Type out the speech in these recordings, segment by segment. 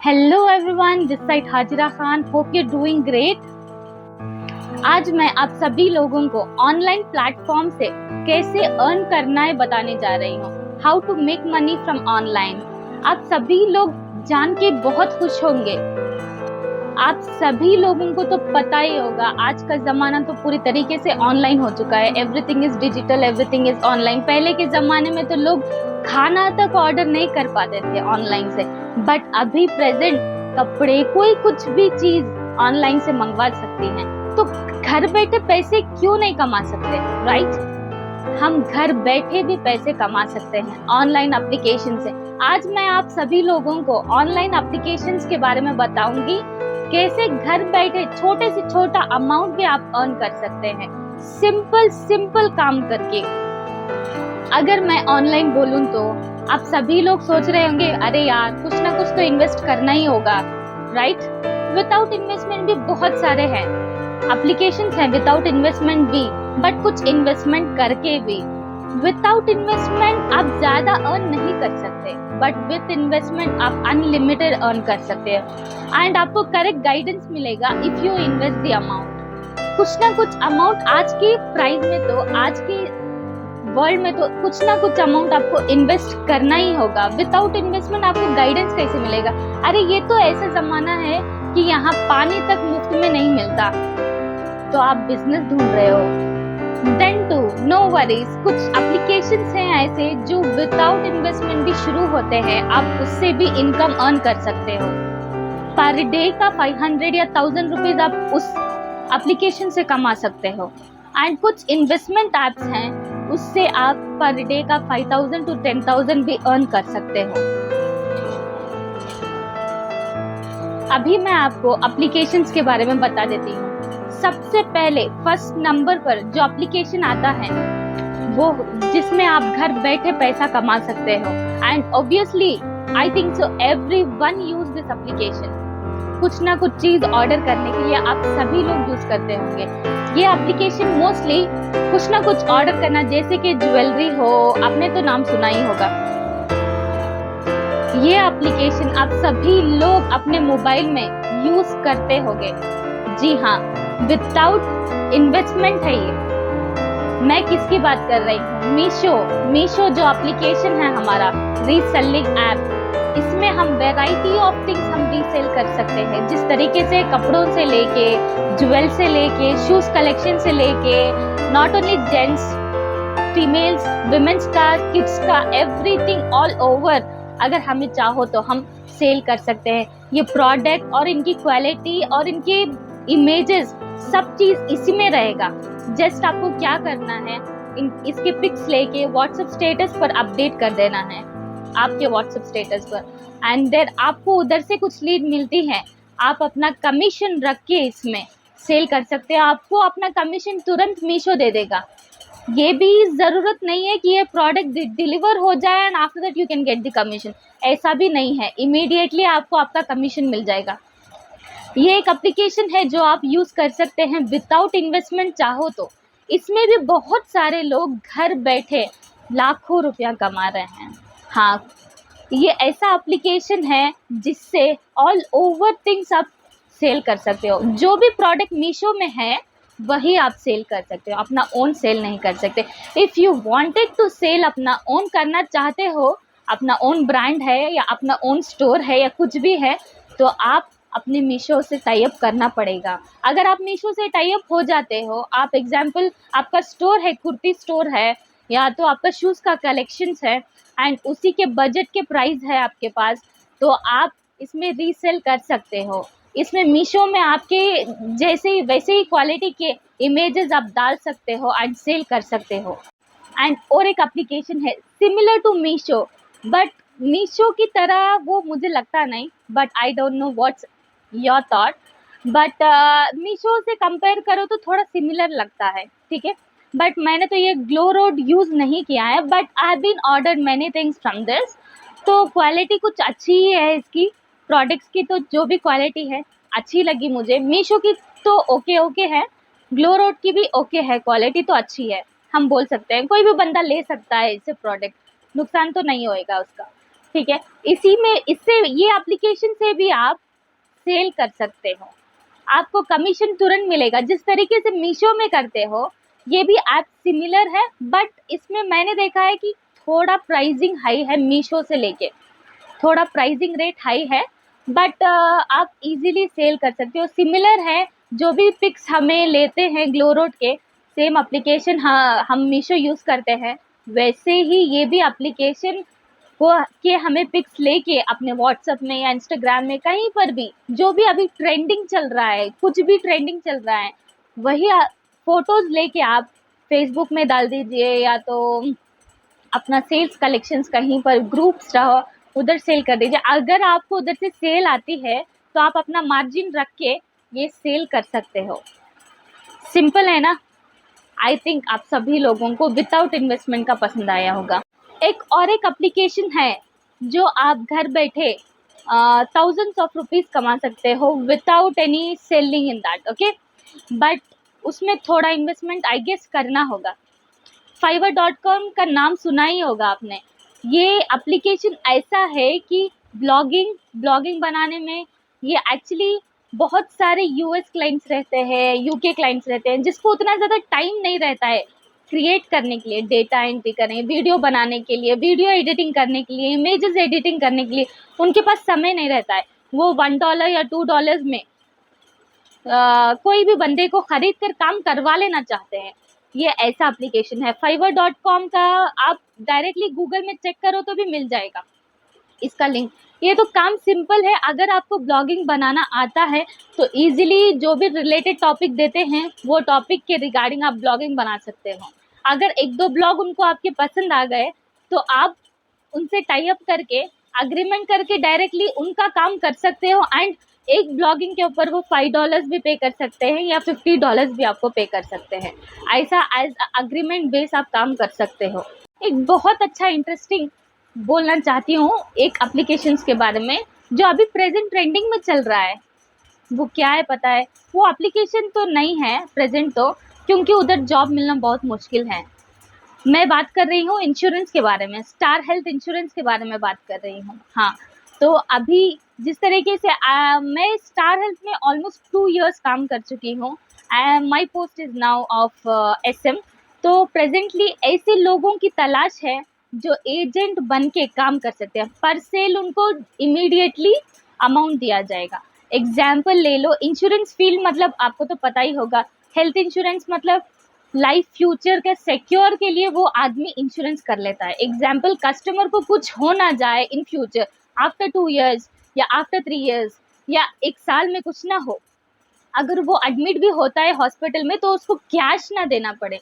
Hello everyone, this side Hajira Khan. Hope you doing great. आज मैं आप सभी लोगों को ऑनलाइन प्लेटफॉर्म से कैसे अर्न करना है बताने जा रही हूँ। How to make money from online. आप सभी लोग जान के बहुत खुश होंगे। आप सभी लोगों को तो पता ही होगा, आज का जमाना तो पूरी तरीके से ऑनलाइन हो चुका है। Everything is digital, everything is online. पहले के जमाने में तो लोग खाना तक ऑर्डर नहीं कर पाते थे ऑनलाइन से, बट अभी प्रेजेंट कपड़े, कोई कुछ भी चीज ऑनलाइन से मंगवा सकती हैं। तो घर बैठे पैसे क्यों नहीं कमा सकते, राइट? हम घर बैठे भी पैसे कमा सकते हैं ऑनलाइन एप्लीकेशन से। आज मैं आप सभी लोगों को ऑनलाइन एप्लीकेशंस के बारे में बताऊंगी, कैसे घर बैठे छोटे से छोटा अमाउंट भी आप अर्न कर सकते हैं सिंपल काम करके। अगर मैं ऑनलाइन बोलूं तो आप सभी लोग सोच रहे होंगे, अरे यार कुछ ना कुछ तो इन्वेस्ट करना ही होगा, राइट? विदाउट इन्वेस्टमेंट भी बहुत सारे हैं, एप्लीकेशंस हैं विदाउट इन्वेस्टमेंट भी, बट कुछ इन्वेस्टमेंट करके भी। विदाउट इन्वेस्टमेंट आप ज्यादा अर्न नहीं कर सकते, बट विथ इन्वेस्टमेंट आप अनलिमिटेड अर्न कर सकते हैं। एंड आपको करेक्ट गाइडेंस मिलेगा if you invest the amount. कुछ ना कुछ अमाउंट आज के प्राइस में, तो आज के वर्ल्ड में तो कुछ ना कुछ अमाउंट आपको इन्वेस्ट करना ही होगा। विदाउट इन्वेस्टमेंट आपको गाइडेंस कैसे मिलेगा? अरे ये तो ऐसा जमाना है कि यहाँ पानी तक मुफ्त में नहीं मिलता, तो आप बिजनेस ढूंढ रहे हो, देन टू नो वरीज। कुछ एप्लीकेशंस हैं ऐसे जो विदाउट इन्वेस्टमेंट भी शुरू होते हैं, आप उससे भी इनकम अर्न कर सकते हो। पर डे का 500 या 1000 रुपीज आप उस एप्लीकेशन से कमा सकते हो। एंड कुछ इन्वेस्टमेंट एप्स हैं, उससे आप पर डे का 5000 to 10,000 भी अर्न कर सकते हो। अभी मैं आपको एप्लीकेशंस के बारे में बता देती हूँ। सबसे पहले फर्स्ट नंबर पर जो एप्लीकेशन आता है, वो जिसमें आप घर बैठे पैसा कमा सकते हो। And obviously I think so everyone use this application. कुछ ना कुछ चीज ऑर्डर करने के लिए आप सभी लोग यूज करते होंगे ये एप्लीकेशन। मोस्टली कुछ ना कुछ ऑर्डर करना, जैसे कि ज्वेलरी हो, आपने तो नाम सुना ही होगा। ये एप्लीकेशन आप सभी लोग अपने मोबाइल में यूज करते होंगे। जी हाँ, विदाउट इन्वेस्टमेंट है ये। मैं किसकी बात कर रही हूँ? मीशो जो एप्लीकेशन है हमारा रीसेलिंग ऐप, इसमें हम वैरायटी ऑफ थिंग्स हम रीसेल कर सकते हैं। जिस तरीके से कपड़ों से लेके, ज्वेल से लेके, शूज कलेक्शन से लेके, not only gents, females, women's का, किड्स का, एवरीथिंग ऑल ओवर। अगर हमें चाहो तो हम सेल कर सकते हैं ये प्रोडक्ट, और इनकी क्वालिटी और इनके इमेजेस सब चीज इसी में रहेगा। जस्ट आपको क्या करना है, इसके पिक्स लेके व्हाट्सएप स्टेटस पर अपडेट कर देना है, आपके व्हाट्सएप स्टेटस पर, एंड देन आपको उधर से कुछ लीड मिलती है, आप अपना कमीशन रख के इसमें सेल कर सकते हैं। आपको अपना कमीशन तुरंत मीशो दे देगा। ये भी जरूरत नहीं है कि ये प्रोडक्ट डिलीवर हो जाए and after that you can get the commission. ऐसा भी नहीं है, इमीडिएटली आपको आपका कमीशन मिल जाएगा। ये एक एप्लीकेशन है जो आप यूज कर सकते हैं विदाउट इन्वेस्टमेंट चाहो तो। इसमें भी बहुत सारे लोग घर बैठे लाखों रुपया कमा रहे हैं। हाँ, ये ऐसा एप्लीकेशन है जिससे ऑल ओवर थिंग्स आप सेल कर सकते हो। जो भी प्रोडक्ट मीशो में है वही आप सेल कर सकते हो, अपना ओन सेल नहीं कर सकते। If you wanted to sell, अपना ओन करना चाहते हो, अपना ओन ब्रांड है या अपना ओन स्टोर है या कुछ भी है, तो आप अपने मीशो से टाई अप करना पड़ेगा। अगर आप मीशो से टाई अप हो जाते हो, आप एग्जाम्पल आपका स्टोर है, कुर्ती स्टोर है, या तो आपका शूज़ का कलेक्शंस है, एंड उसी के बजट के प्राइस है आपके पास, तो आप इसमें रीसेल कर सकते हो। इसमें मीशो में आपके जैसे ही वैसे ही क्वालिटी के इमेजेस आप डाल सकते हो एंड सेल कर सकते हो। एंड और एक एप्लीकेशन है similar to Meesho, but Meesho की तरह वो मुझे लगता नहीं, but I don't know what's your thought. But Meesho से कंपेयर करो तो थोड़ा सिमिलर लगता है, ठीक है। बट मैंने तो ये ग्लो रोड यूज़ नहीं किया है, but I have been ordered many things from this. तो क्वालिटी कुछ अच्छी ही है इसकी, प्रोडक्ट्स की तो जो भी क्वालिटी है अच्छी लगी मुझे। मीशो की तो ओके है, ग्लो रोड की भी ओके है, क्वालिटी तो अच्छी है, हम बोल सकते हैं। कोई भी बंदा ले सकता है इससे प्रोडक्ट, नुकसान तो नहीं होएगा उसका। ठीक है। इसी में इससे ये एप्लीकेशन से भी आप सेल कर सकते हो, आपको कमीशन तुरंत मिलेगा जिस तरीके से मीशो में करते हो। ये भी ऐप सिमिलर है, बट इसमें मैंने देखा है कि थोड़ा प्राइसिंग हाई है, मीशो से लेके थोड़ा प्राइसिंग रेट हाई है, बट आप इजीली सेल कर सकते हो। सिमिलर है, जो भी पिक्स हमें लेते हैं ग्लो रोड के, सेम एप्लीकेशन हाँ हम मीशो यूज़ करते हैं, वैसे ही ये भी एप्लीकेशन वो कि हमें पिक्स लेके अपने व्हाट्सएप में या इंस्टाग्राम में कहीं पर भी जो भी अभी ट्रेंडिंग चल रहा है, कुछ भी ट्रेंडिंग चल रहा है, वही फोटोज लेके आप फेसबुक में डाल दीजिए, या तो अपना सेल्स कलेक्शंस कहीं पर ग्रुप्स रहो उधर सेल कर दीजिए। अगर आपको उधर से सेल आती है तो आप अपना मार्जिन रख के ये सेल कर सकते हो। सिंपल है ना। आई थिंक आप सभी लोगों को विदाउट इन्वेस्टमेंट का पसंद आया होगा। एक और एक एप्लीकेशन है जो आप घर बैठे थाउजेंड्स ऑफ रुपीस कमा सकते हो without any selling in that, okay, but उसमें थोड़ा इन्वेस्टमेंट आई गेस करना होगा। fiverr.com का नाम सुना ही होगा आपने। ये एप्लीकेशन ऐसा है कि ब्लॉगिंग बनाने में ये एक्चुअली बहुत सारे यूएस क्लाइंट्स रहते हैं, यूके क्लाइंट्स रहते हैं, जिसको उतना ज़्यादा टाइम नहीं रहता है क्रिएट करने के लिए, डेटा एंट्री करने, वीडियो बनाने के लिए, वीडियो एडिटिंग करने के लिए, इमेजेस एडिटिंग करने के लिए उनके पास समय नहीं रहता है। वो $1 या $2 में कोई भी बंदे को खरीद कर काम करवा लेना चाहते हैं। ये ऐसा एप्लीकेशन है। fiverr.com का आप डायरेक्टली गूगल में चेक करो तो भी मिल जाएगा इसका लिंक। ये तो काम सिंपल है, अगर आपको ब्लॉगिंग बनाना आता है तो इजीली जो भी रिलेटेड टॉपिक देते हैं वो टॉपिक के रिगार्डिंग आप ब्लॉगिंग बना सकते हो। अगर एक दो ब्लॉग उनको आपके पसंद आ गए तो आप उनसे टाई अप करके अग्रीमेंट करके डायरेक्टली उनका काम कर सकते हो, एंड एक ब्लॉगिंग के ऊपर वो $5 भी पे कर सकते हैं या $50 भी आपको पे कर सकते हैं। ऐसा एज अग्रीमेंट बेस आप काम कर सकते हो। एक बहुत अच्छा इंटरेस्टिंग बोलना चाहती हूँ एक एप्लीकेशंस के बारे में जो अभी प्रेजेंट ट्रेंडिंग में चल रहा है। वो क्या है पता है? वो एप्लीकेशन तो नहीं है प्रेजेंट तो, क्योंकि उधर जॉब मिलना बहुत मुश्किल है। मैं बात कर रही हूँ इंश्योरेंस के बारे में, स्टार हेल्थ इंश्योरेंस के बारे में बात कर रही हूँ। हाँ, तो अभी जिस तरीके से मैं स्टार हेल्थ में ऑलमोस्ट 2 इयर्स काम कर चुकी हूँ। My post is now of SM। तो प्रेजेंटली ऐसे लोगों की तलाश है जो एजेंट बन के काम कर सकते हैं। पर सेल उनको इमीडिएटली अमाउंट दिया जाएगा। एग्जाम्पल ले लो, इंश्योरेंस फील्ड मतलब आपको तो पता ही होगा, हेल्थ इंश्योरेंस मतलब लाइफ फ्यूचर के सिक्योर के लिए वो आदमी इंश्योरेंस कर लेता है। एग्जाम्पल, कस्टमर को कुछ हो ना जाए इन फ्यूचर, आफ्टर 2 इयर्स या आफ्टर 3 इयर्स या 1 साल में कुछ ना हो, अगर वो एडमिट भी होता है हॉस्पिटल में तो उसको कैश ना देना पड़े,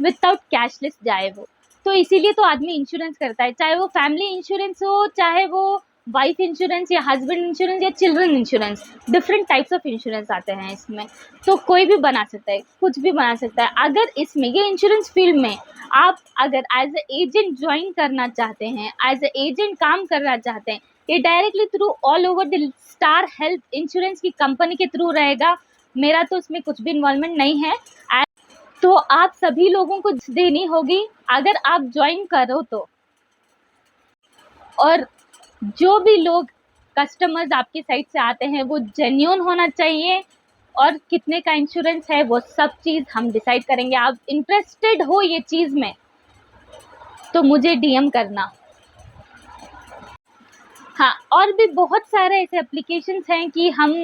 विदाउट कैशलेस जाए वो। तो इसीलिए तो आदमी इंश्योरेंस करता है, चाहे वो फैमिली इंश्योरेंस हो, चाहे वो वाइफ इंश्योरेंस या हस्बैंड इंश्योरेंस या children insurance, different types of insurance आते हैं इसमें। तो कोई भी बना सकता है, कुछ भी बना सकता है। अगर इसमें ये इंश्योरेंस फील्ड में आप अगर एज ए एजेंट ज्वाइन करना चाहते हैं, एज ए एजेंट काम करना चाहते हैं, ये directly through all over the star health insurance की कंपनी के थ्रू रहेगा। मेरा तो इसमें कुछ भी इन्वॉल्वमेंट नहीं है। तो आप सभी लोगों को देनी होगी अगर आप ज्वाइन करो तो। और जो भी लोग कस्टमर्स आपकी साइट से आते हैं वो जेन्युइन होना चाहिए, और कितने का इंश्योरेंस है वो सब चीज़ हम डिसाइड करेंगे। आप इंटरेस्टेड हो ये चीज़ में तो मुझे DM करना। हाँ, और भी बहुत सारे ऐसे एप्लीकेशंस हैं कि हम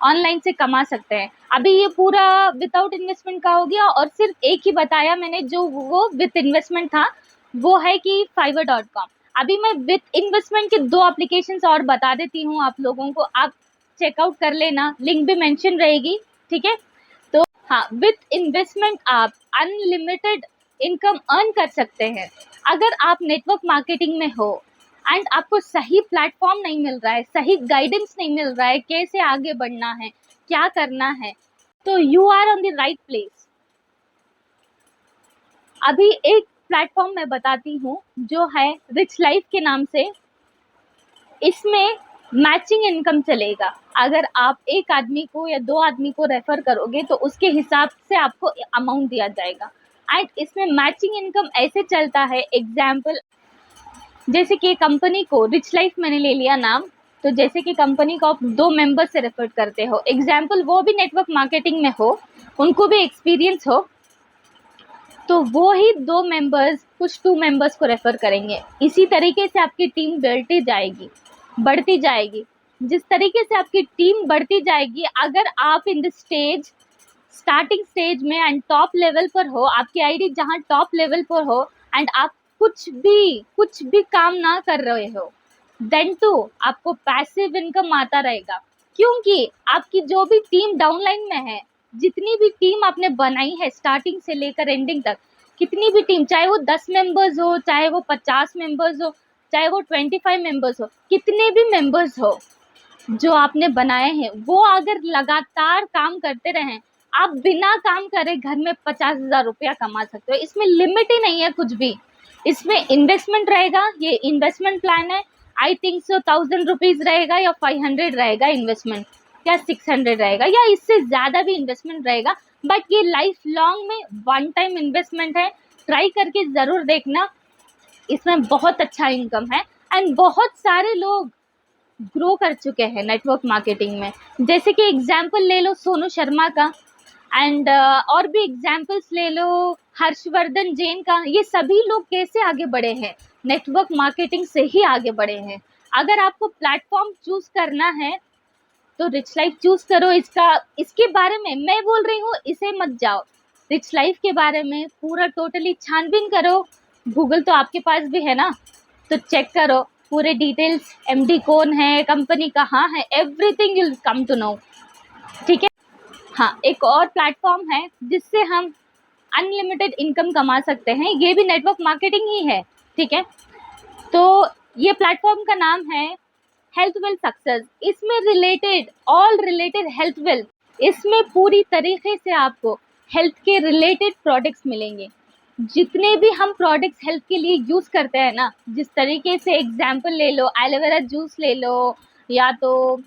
ऑनलाइन से कमा सकते हैं। अभी ये पूरा विदाउट इन्वेस्टमेंट का हो गया, और सिर्फ एक ही बताया मैंने जो वो विथ इन्वेस्टमेंट था, वो है कि fiverr.com। अभी मैं विथ इन्वेस्टमेंट के 2 एप्लीकेशंस और बता देती हूँ आप लोगों को, आप चेकआउट कर लेना, लिंक भी मेंशन रहेगी, ठीक है। तो हाँ, विथ इन्वेस्टमेंट आप अनलिमिटेड इनकम अर्न कर सकते हैं। अगर आप नेटवर्क मार्केटिंग में हो एंड आपको सही प्लेटफॉर्म नहीं मिल रहा है, सही गाइडेंस नहीं मिल रहा है, कैसे आगे बढ़ना है, क्या करना है, तो you are on the right place. अभी एक प्लेटफॉर्म मैं बताती हूँ जो है रिच लाइफ के नाम से। इसमें मैचिंग इनकम चलेगा। अगर आप एक आदमी को या 2 आदमी को रेफर करोगे तो उसके हिसाब से आपको अमाउंट दिया जाएगा। एंड इसमें मैचिंग इनकम ऐसे चलता है, एग्जाम्पल जैसे कि कंपनी को रिच लाइफ मैंने ले लिया नाम, तो जैसे कि कंपनी को आप 2 मेंबर से रेफर करते हो, एग्जाम्पल वो भी नेटवर्क मार्केटिंग में हो, उनको भी एक्सपीरियंस हो, तो वो ही 2 मेंबर्स कुछ 2 मेंबर्स को रेफर करेंगे। इसी तरीके से आपकी टीम बढ़ती जाएगी। जिस तरीके से आपकी टीम बढ़ती जाएगी, अगर आप इन द स्टार्टिंग स्टेज में एंड टॉप लेवल पर हो, आपकी आईडी जहाँ टॉप लेवल पर हो एंड आप कुछ भी काम ना कर रहे हो, देन टू आपको पैसिव इनकम आता रहेगा। क्योंकि आपकी जो भी टीम डाउनलाइन में है, जितनी भी टीम आपने बनाई है स्टार्टिंग से लेकर एंडिंग तक, कितनी भी टीम, चाहे वो 10 मेंबर्स हो, चाहे वो 50 मेंबर्स हो, चाहे वो 25 मेंबर्स हो, कितने भी मेंबर्स हो जो आपने बनाए हैं, वो अगर लगातार काम करते रहें, आप बिना काम करे घर में 50,000 रुपया कमा सकते हो। इसमें लिमिट ही नहीं है कुछ भी। इसमें इन्वेस्टमेंट रहेगा, ये इन्वेस्टमेंट प्लान है। आई थिंक सो 1000 रुपीज रहेगा या 500 रहेगा इन्वेस्टमेंट, या 600 रहेगा, या इससे ज़्यादा भी इन्वेस्टमेंट रहेगा। बट ये लाइफ लॉन्ग में वन टाइम इन्वेस्टमेंट है। ट्राई करके ज़रूर देखना, इसमें बहुत अच्छा इनकम है एंड बहुत सारे लोग ग्रो कर चुके हैं नेटवर्क मार्केटिंग में। जैसे कि एग्जाम्पल ले लो सोनू शर्मा का, एंड और भी एग्जाम्पल्स ले लो हर्षवर्धन जैन का। ये सभी लोग कैसे आगे बढ़े हैं? नेटवर्क मार्केटिंग से ही आगे बढ़े हैं। अगर आपको प्लेटफॉर्म चूज करना है तो रिच लाइफ चूज करो। इसके बारे में मैं बोल रही हूँ, इसे मत जाओ। रिच लाइफ के बारे में पूरा टोटली छानबीन करो। गूगल तो आपके पास भी है ना, तो चेक करो पूरे डिटेल्स, एमडी कौन है, कंपनी कहाँ है, everything you will come to know. ठीक है। हाँ, एक और प्लेटफॉर्म है जिससे हम अनलिमिटेड इनकम कमा सकते हैं, ये भी नेटवर्क मार्केटिंग ही है। ठीक है, तो ये प्लेटफॉर्म का नाम है हेल्थ वेल्थ सक्सेस। इसमें ऑल रिलेटेड हेल्थ वेल्थ, इसमें पूरी तरीके से आपको हेल्थ के रिलेटेड प्रोडक्ट्स मिलेंगे। जितने भी हम प्रोडक्ट्स हेल्थ के लिए यूज़ करते हैं ना, जिस तरीके से एग्जाम्पल ले लो, एलोवेरा जूस ले लो, या तो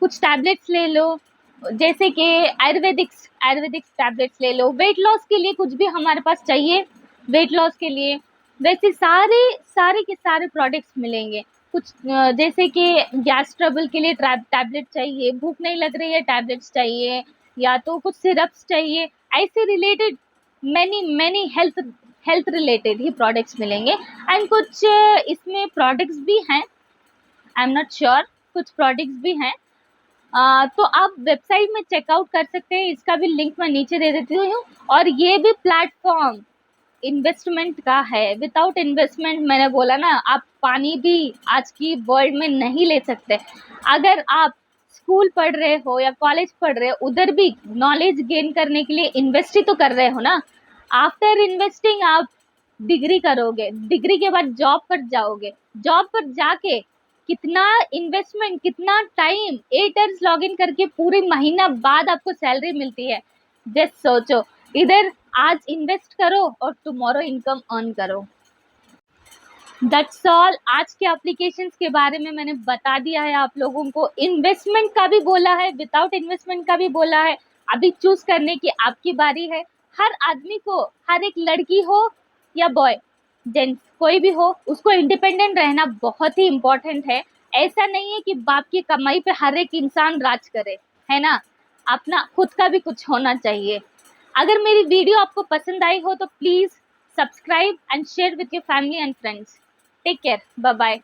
कुछ टैबलेट्स ले लो, जैसे कि आयुर्वेदिक टैबलेट्स ले लो। वेट लॉस के लिए कुछ भी हमारे पास चाहिए, वेट लॉस के लिए वैसे सारे के सारे प्रोडक्ट्स मिलेंगे। कुछ जैसे कि गैस ट्रबल के लिए टैबलेट चाहिए, भूख नहीं लग रही है टैबलेट्स चाहिए, या तो कुछ सिरप्स चाहिए, ऐसे रिलेटेड मैनी हेल्थ रिलेटेड ही प्रोडक्ट्स मिलेंगे। एंड कुछ इसमें प्रोडक्ट्स भी हैं, आई एम नॉट श्योर, कुछ प्रोडक्ट्स भी हैं। तो आप वेबसाइट में चेकआउट कर सकते हैं, इसका भी लिंक मैं नीचे दे देती हूँ। और ये भी प्लेटफॉर्म इन्वेस्टमेंट का है। विदाउट इन्वेस्टमेंट, मैंने बोला ना, आप पानी भी आज की वर्ल्ड में नहीं ले सकते। अगर आप स्कूल पढ़ रहे हो या कॉलेज पढ़ रहे हो, उधर भी नॉलेज गेन करने के लिए इन्वेस्ट ही तो कर रहे हो ना। आफ्टर इन्वेस्टिंग आप डिग्री करोगे, डिग्री के बाद जॉब पर जाओगे, जॉब पर जाके कितना इन्वेस्टमेंट, कितना टाइम, 8 आवर्स लॉग इन करके पूरे महीना बाद आपको सैलरी मिलती है। जस्ट सोचो, इधर आज इन्वेस्ट करो और टुमारो इनकम अर्न करो। That's all. आज के एप्लीकेशंस के बारे में मैंने बता दिया है आप लोगों को। इन्वेस्टमेंट का भी बोला है, विदाउट इन्वेस्टमेंट का भी बोला है। अभी चूज करने की आपकी बारी है। हर आदमी को, हर एक लड़की हो या बॉय, जेंट्स, कोई भी हो, उसको इंडिपेंडेंट रहना बहुत ही इम्पोर्टेंट है। ऐसा नहीं है कि बाप की कमाई पे हर एक इंसान राज करे, है ना। अपना खुद का भी कुछ होना चाहिए। अगर मेरी वीडियो आपको पसंद आई हो तो please subscribe and share with your family and friends. Take care, bye bye.